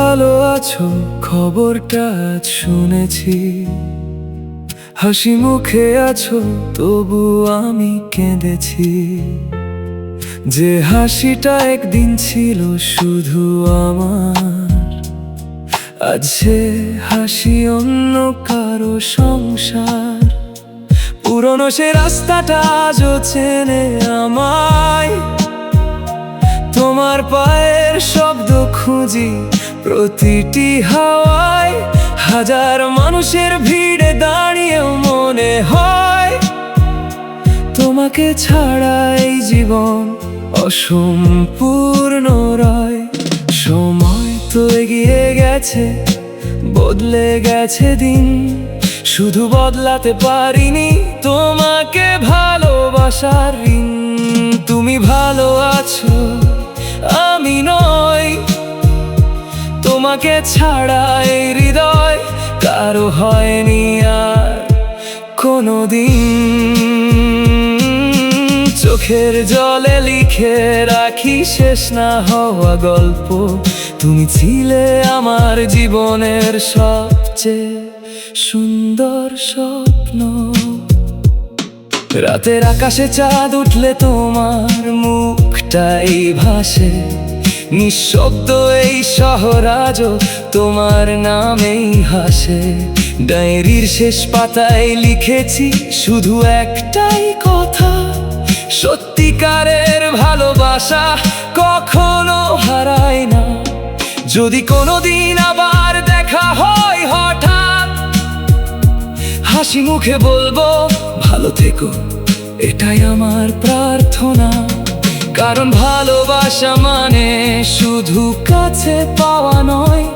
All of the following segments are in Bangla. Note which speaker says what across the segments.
Speaker 1: ভালো আছো খবরটা আজ শুনেছি, হাসি মুখে আছো তবু আমি কেঁদেছি। যে হাসিটা একদিন ছিল শুধু আমার, আজ সে হাসি অন্য কারো সংসার। পুরনো সে রাস্তাটা আজও চেনে আমায়, তোমার পায়ের শব্দ খুঁজি প্রতিটি হাওয়ায়। হাজার মানুষের ভিড়ে দাঁড়িয়েও মনে হয় তোমাকে ছাড়া এই জীবন অসম্পূর্ণ রয়। সময় তো এগিয়ে গেছে, বদলে গেছে দিন, শুধু বদলাতে পারিনি তোমাকে ভালোবাসার ঋণ। তুমি ভালো আছো আমি নই, তোমাকে ছাড়া এই হৃদয় কারো হয়নি আর কোনোদিন। চোখের জলে লিখে রাখি শেষ না হওয়া গল্প, তুমি ছিলে আমার জীবনের সবচেয়ে সুন্দর স্বপ্ন। রাতের আকাশে চাঁদ উঠলে তোমার মুখটাই ভাসে, নিঃশব্দ এই শহর আজও তোমার নামেই হাসে। ডায়েরির শেষ পাতায় লিখেছি শুধু একটাই কথা, সত্যিকারের ভালোবাসা কখনো হারায় না। যদি কোনোদিন আবার দেখা হয় হঠাৎ, হাসি মুখে বলবো ভালো থেকো, এটাই আমার প্রার্থনা। কারণ ভালোবাসা মানে শুধু কাছে পাওয়া নয়,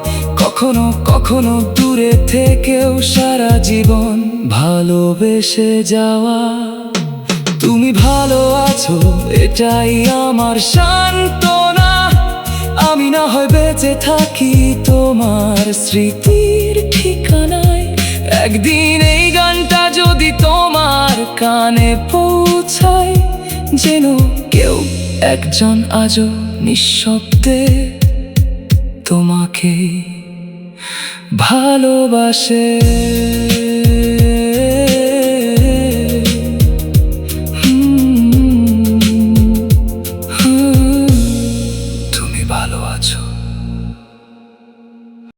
Speaker 1: কখনো কখনো দূরে থেকেও সারা জীবন ভালোবেসে যাওয়া। তুমি ভালো আছো এটাই আমার সান্ত্বনা, আমি না হয় বেঁচে থাকি তোমার স্মৃতির ঠিকানায়। একদিন এই গানটা যদি তোমার কানে পৌঁছায়, যেন কেউ একজন আজও নিঃশব্দে তোমাকে ভালোবাসে।